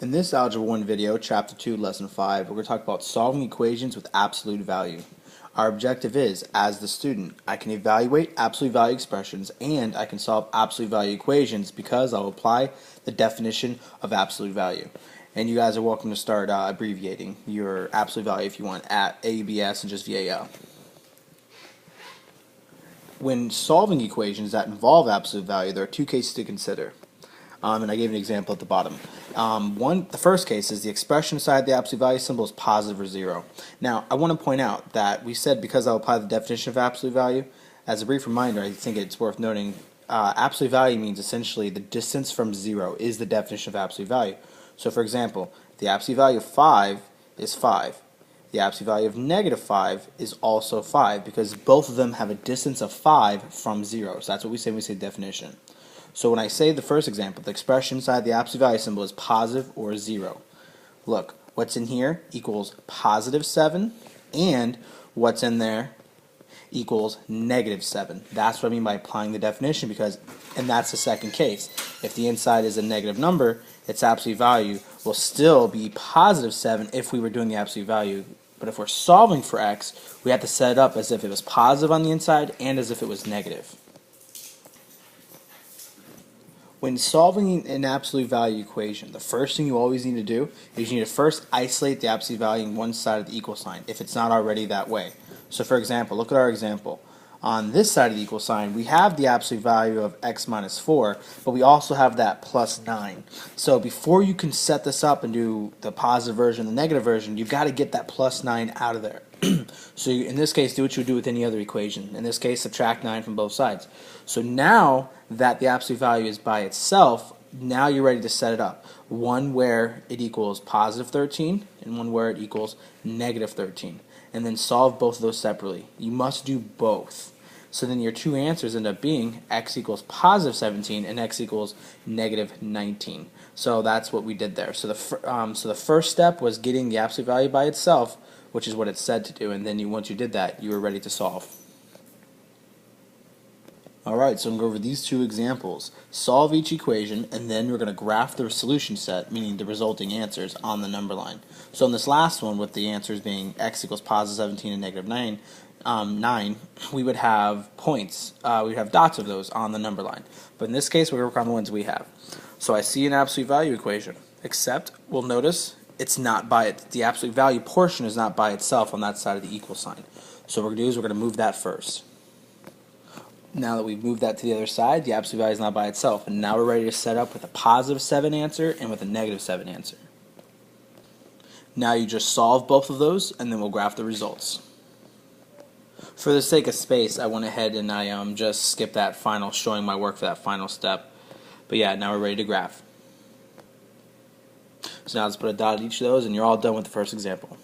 In this Algebra 1 video, Chapter 2, Lesson 5, we're going to talk about solving equations with absolute value. Our objective is, as the student, I can evaluate absolute value expressions and I can solve absolute value equations because I'll apply the definition of absolute value. And you guys are welcome to start abbreviating your absolute value if you want at ABS and just VAL. When solving equations that involve absolute value, there are two cases to consider. And I gave an example at the bottom. The first case is the expression inside the absolute value symbol is positive or zero. Now, I want to point out that we said because I'll apply the definition of absolute value, as a brief reminder, I think it's worth noting, absolute value means essentially the distance from zero is the definition of absolute value. So, for example, the absolute value of 5 is 5. The absolute value of negative 5 is also 5 because both of them have a distance of 5 from 0. So that's what we say when we say definition. So when I say the first example, the expression inside the absolute value symbol is positive or 0. Look, what's in here equals positive 7, and what's in there equals negative 7. That's what I mean by applying the definition, and that's the second case. If the inside is a negative number, its absolute value will still be positive 7 if we were doing the absolute value. But if we're solving for x, we have to set it up as if it was positive on the inside and as if it was negative. When solving an absolute value equation, the first thing you always need to do is you need to first isolate the absolute value in one side of the equal sign, if it's not already that way. So for example, look at our example. On this side of the equal sign, we have the absolute value of x minus 4, but we also have that plus 9. So before you can set this up and do the positive version, the negative version, you've got to get that plus 9 out of there. So in this case, do what you would do with any other equation. In this case, subtract 9 from both sides. So now that the absolute value is by itself, now you're ready to set it up. One where it equals positive 13 and one where it equals negative 13. And then solve both of those separately. You must do both. So then your two answers end up being x equals positive 17 and x equals negative 19. So that's what we did there. So the first step was getting the absolute value by itself, which is what it said to do, and then once you did that, you were ready to solve. Alright, so I'm going to go over these two examples. Solve each equation, and then we're going to graph the solution set, meaning the resulting answers, on the number line. So in this last one, with the answers being x equals positive 17 and negative 9, we would have points, we would have dots of those on the number line. But in this case, we're going to work on the ones we have. So I see an absolute value equation, except we'll notice it's not the absolute value portion is not by itself on that side of the equal sign. So what we're going to do is we're going to move that first. Now that we've moved that to the other side, the absolute value is not by itself. And now we're ready to set up with a positive 7 answer and with a negative 7 answer. Now you just solve both of those, and then we'll graph the results. For the sake of space, I went ahead and I just skipped that final, showing my work for that final step. But yeah, now we're ready to graph. So now let's put a dot at each of those, and you're all done with the first example.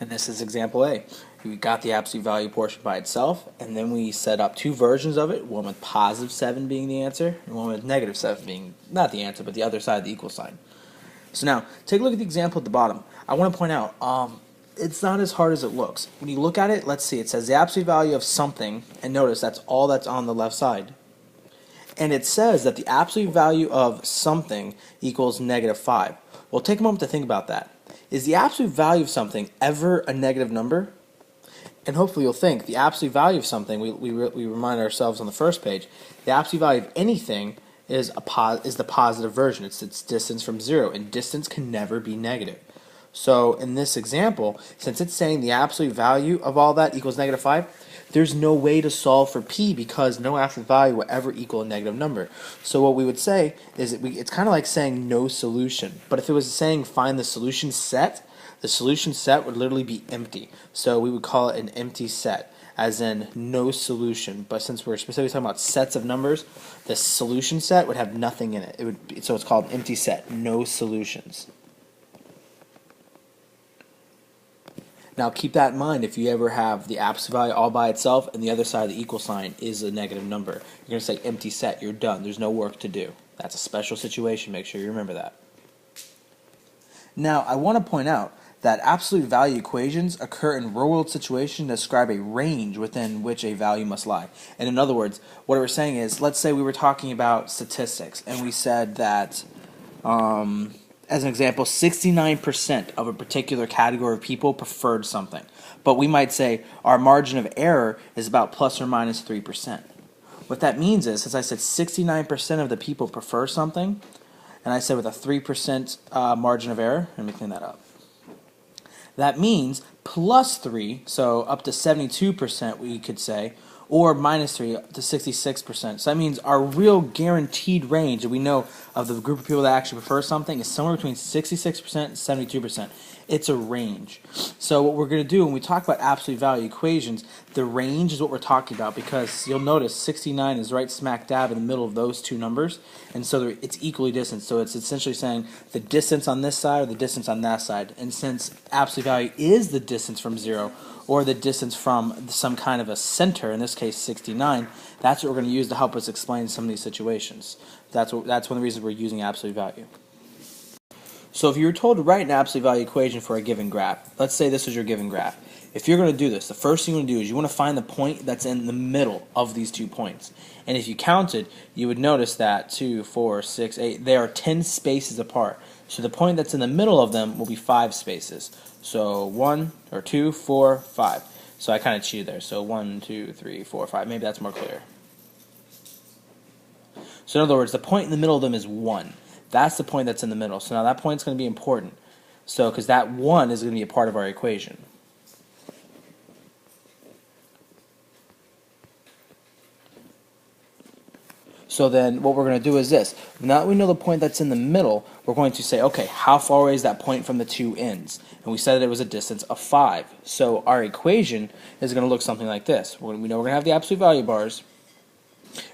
And this is example A. We got the absolute value portion by itself, and then we set up two versions of it, one with positive 7 being the answer, and one with negative 7 being not the answer, but the other side of the equal sign. So now, take a look at the example at the bottom. I want to point out, it's not as hard as it looks. When you look at it, let's see, it says the absolute value of something, and notice that's all that's on the left side. And it says that the absolute value of something equals negative 5. Well, take a moment to think about that. Is the absolute value of something ever a negative number? And hopefully you'll think the absolute value of something, we remind ourselves on the first page, the absolute value of anything is the positive version. It's its distance from 0, and distance can never be negative. So in this example, since it's saying the absolute value of all that equals negative 5, there's no way to solve for p because no absolute value will ever equal a negative number. So what we would say is it's kind of like saying no solution. But if it was saying find the solution set, the solution set would literally be empty. So we would call it an empty set, as in no solution. But since we're specifically talking about sets of numbers, the solution set would have nothing in it. So it's called an empty set, no solutions. Now keep that in mind if you ever have the absolute value all by itself and the other side of the equal sign is a negative number. You're going to say empty set, you're done, there's no work to do. That's a special situation, make sure you remember that. Now I want to point out that absolute value equations occur in real-world situations that describe a range within which a value must lie. And in other words, what we're saying is, let's say we were talking about statistics and we said that As an example, 69% of a particular category of people preferred something. But we might say our margin of error is about plus or minus 3%. What that means is, since I said 69% of the people prefer something, and I said with a 3% margin of error, let me clean that up. That means plus 3, so up to 72% we could say, or minus 3 up to 66%. So that means our real guaranteed range that we know of the group of people that actually prefer something is somewhere between 66% and 72%. It's a range. So what we're going to do when we talk about absolute value equations, the range is what we're talking about, because you'll notice 69 is right smack dab in the middle of those two numbers, and so it's equally distant. So it's essentially saying the distance on this side or the distance on that side. And since absolute value is the distance from 0 or the distance from some kind of a center, in this case 69, that's what we're going to use to help us explain some of these situations. That's one of the reasons we're using absolute value. So if you were told to write an absolute value equation for a given graph, let's say this is your given graph. If you're going to do this, the first thing you want to do is you want to find the point that's in the middle of these 2 points. And if you counted, you would notice that 2, 4, 6, 8, they are 10 spaces apart. So the point that's in the middle of them will be 5 spaces. So 1 or 2, 4, 5. So I kind of cheated there. So 1, 2, 3, 4, 5. Maybe that's more clear. So in other words, the point in the middle of them is 1. That's the point that's in the middle. So now that point's going to be important. So because that 1 is going to be a part of our equation. So then what we're going to do is this. Now that we know the point that's in the middle, we're going to say, okay, how far away is that point from the two ends? And we said that it was a distance of 5. So our equation is going to look something like this. We know we're going to have the absolute value bars.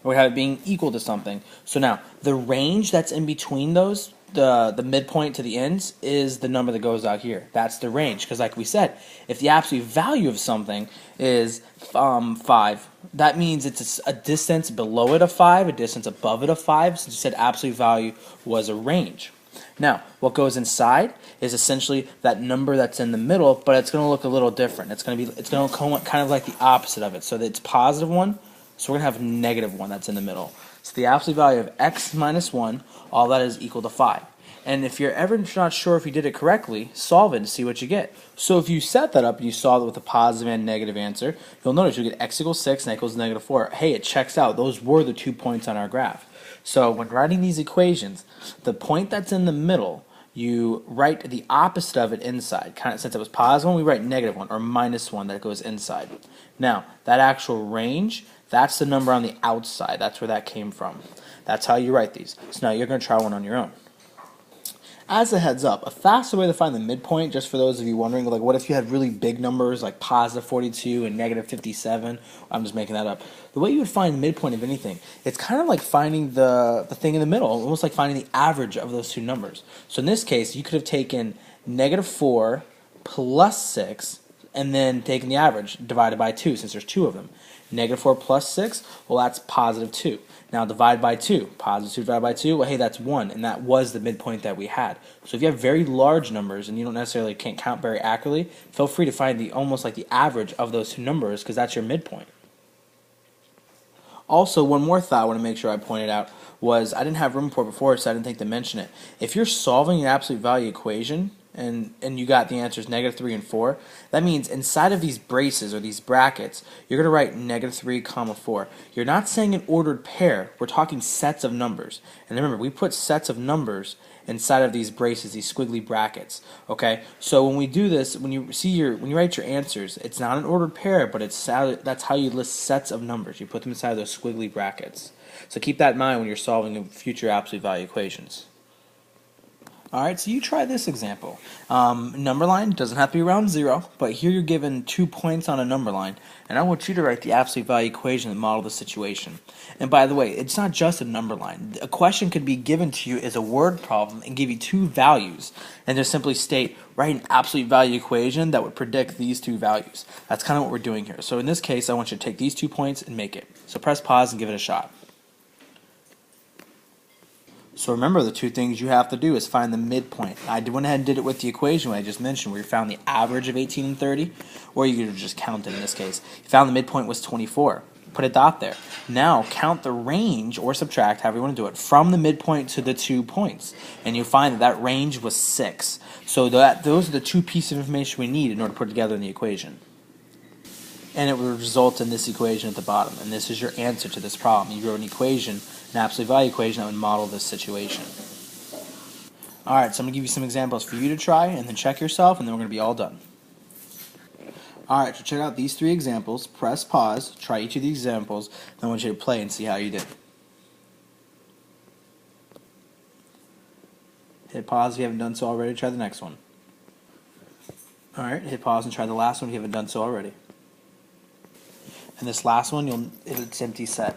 We have it being equal to something. So now the range that's in between those, the midpoint to the ends, is the number that goes out here. That's the range, because like we said, if the absolute value of something is 5, that means it's a distance below it of 5, a distance above it of 5, since you said absolute value was a range. Now, what goes inside is essentially that number that's in the middle, but it's going to look a little different. It's going to come kind of like the opposite of it. So that it's positive 1. So we're going to have negative 1 that's in the middle. So the absolute value of x minus 1, all that is equal to 5. And if you're ever not sure if you did it correctly, solve it and see what you get. So if you set that up and you solve it with a positive and negative answer, you'll notice you get x equals 6 and x equals negative 4. Hey, it checks out. Those were the 2 points on our graph. So when writing these equations, the point that's in the middle, you write the opposite of it inside. Since it was positive 1, we write negative 1 or minus 1 that goes inside. Now, that actual range, that's the number on the outside. That's where that came from. That's how you write these. So now you're going to try one on your own. As a heads up, a faster way to find the midpoint, just for those of you wondering, like what if you had really big numbers like positive 42 and negative 57? I'm just making that up. The way you would find the midpoint of anything, it's kind of like finding the thing in the middle, almost like finding the average of those two numbers. So in this case, you could have taken negative 4 plus 6 and then taken the average divided by 2, since there's 2 of them. Negative 4 plus 6, well, that's positive 2. Now divide by 2. Positive 2 divided by 2, well, hey, that's 1, and that was the midpoint that we had. So if you have very large numbers and you don't necessarily can't count very accurately, feel free to find almost like the average of those two numbers, because that's your midpoint. Also, one more thought I want to make sure I pointed out was I didn't have room for it before, so I didn't think to mention it. If you're solving an absolute value equation, and you got the answers negative 3 and 4, that means inside of these braces or these brackets, you're going to write negative 3 comma 4. You're not saying an ordered pair, we're talking sets of numbers. And remember, we put sets of numbers inside of these braces, these squiggly brackets. Okay, so when we do this, when you write your answers, it's not an ordered pair, but that's how you list sets of numbers. You put them inside those squiggly brackets. So keep that in mind when you're solving future absolute value equations. Alright, so you try this example. Number line doesn't have to be around 0, but here you're given 2 points on a number line, and I want you to write the absolute value equation that model the situation. And by the way, it's not just a number line. A question could be given to you as a word problem and give you 2 values, and just simply state, write an absolute value equation that would predict these 2 values. That's kind of what we're doing here. So in this case, I want you to take these 2 points and make it. So press pause and give it a shot. So remember, the 2 things you have to do is find the midpoint. I went ahead and did it with the equation I just mentioned, where you found the average of 18 and 30, or you could have just counted in this case. You found the midpoint was 24. put a dot there. Now count the range, or subtract, however you want to do it, from the midpoint to the 2 points, and you'll find that that range was 6. So those are the 2 pieces of information we need in order to put together in the equation. And it would result in this equation at the bottom. And this is your answer to this problem. You wrote an equation, an absolute value equation that would model this situation. Alright, so I'm going to give you some examples for you to try, and then check yourself, and then we're going to be all done. Alright, so check out these 3 examples. Press pause, try each of these examples, then I want you to play and see how you did. Hit pause if you haven't done so already, try the next one. Alright, hit pause and try the last one if you haven't done so already. And this last one, it's empty set.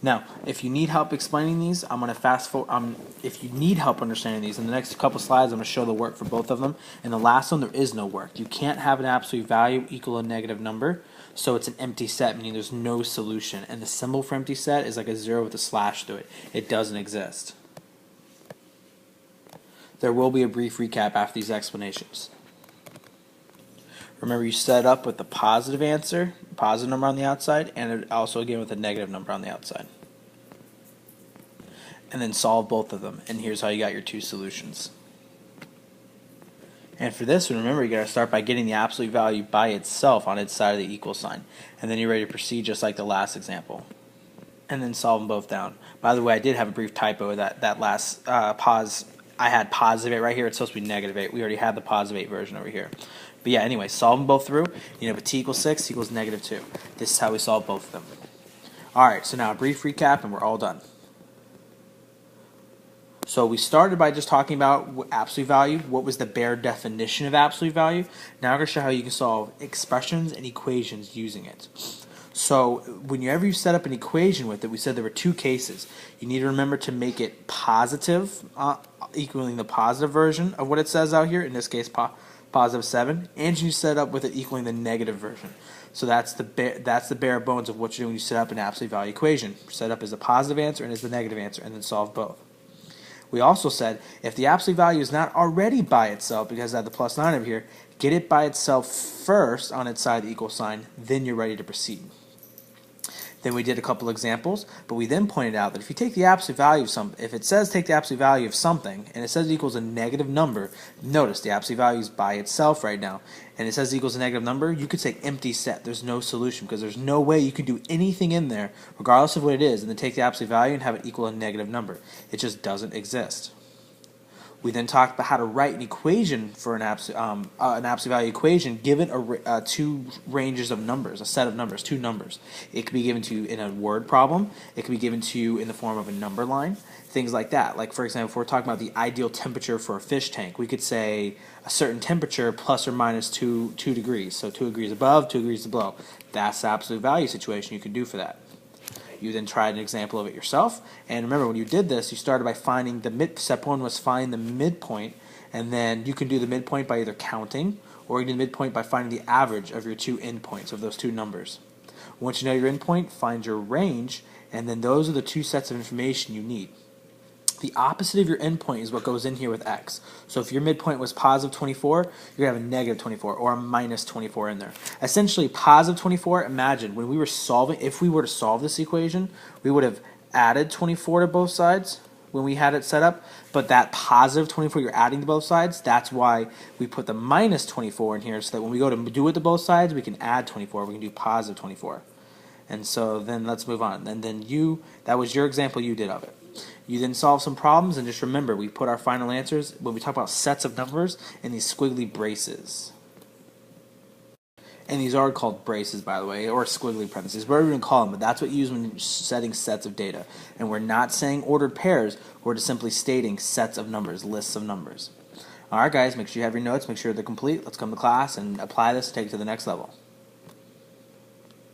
Now, if you need help explaining these, I'm going to fast forward. If you need help understanding these, in the next couple slides, I'm going to show the work for both of them. And the last one, there is no work. You can't have an absolute value equal a negative number, so it's an empty set, meaning there's no solution. And the symbol for empty set is like a 0 with a slash through it. It doesn't exist. There will be a brief recap after these explanations. Remember, you set up with the positive answer, positive number on the outside, and also again with a negative number on the outside. And then solve both of them. And here's how you got your 2 solutions. And for this one, remember, you got to start by getting the absolute value by itself on its side of the equal sign. And then you're ready to proceed just like the last example. And then solve them both down. By the way, I did have a brief typo that last pause. I had positive 8 right here. It's supposed to be negative 8. We already had the positive 8 version over here. But yeah, anyway, solve them both through. You know, but t equals 6 equals negative 2. This is how we solve both of them. Alright, so now a brief recap and we're all done. So we started by just talking about absolute value. What was the bare definition of absolute value? Now I'm going to show how you can solve expressions and equations using it. So whenever you set up an equation with it, we said there were 2 cases. You need to remember to make it positive, equaling the positive version of what it says out here, in this case positive 7, and you set up with it equaling the negative version. So that's the bare bones of what you do when you set up an absolute value equation. Set up as a positive answer and as the negative answer, and then solve both. We also said if the absolute value is not already by itself, because I have the plus 9 over here, get it by itself first on its side of the equal sign, then you're ready to proceed. Then we did a couple examples, but we then pointed out that if you take the absolute value of if it says take the absolute value of something, and it says it equals a negative number, notice the absolute value is by itself right now, and it says it equals a negative number, you could say empty set. There's no solution, because there's no way you can do anything in there, regardless of what it is, and then take the absolute value and have it equal a negative number. It just doesn't exist. We then talked about how to write an equation for an absolute value equation given 2 ranges of numbers, a set of numbers, 2 numbers. It could be given to you in a word problem. It could be given to you in the form of a number line, things like that. Like, for example, if we're talking about the ideal temperature for a fish tank, we could say a certain temperature plus or minus 2 degrees. So 2 degrees above, 2 degrees below. That's the absolute value situation you could do for that. You then tried an example of it yourself, and remember when you did this, you started by finding step 1 was find the midpoint, and then you can do the midpoint by either counting, or you can do the midpoint by finding the average of your 2 endpoints of those 2 numbers. Once you know your endpoint, find your range, and then those are the 2 sets of information you need. The opposite of your endpoint is what goes in here with x. So if your midpoint was positive 24, you're going to have a negative 24 or a minus 24 in there. Essentially, positive 24, imagine when we were solving, if we were to solve this equation, we would have added 24 to both sides when we had it set up, but that positive 24 you're adding to both sides, that's why we put the minus 24 in here, so that when we go to do it to both sides, we can add 24, we can do positive 24. And so then let's move on. And then that was your example you did of it. You then solve some problems, and just remember, we put our final answers, when we talk about sets of numbers, in these squiggly braces. And these are called braces, by the way, or squiggly parentheses, whatever you can call them, but that's what you use when you're setting sets of data. And we're not saying ordered pairs, we're just simply stating sets of numbers, lists of numbers. Alright guys, make sure you have your notes, make sure they're complete. Let's come to class and apply this, take it to the next level.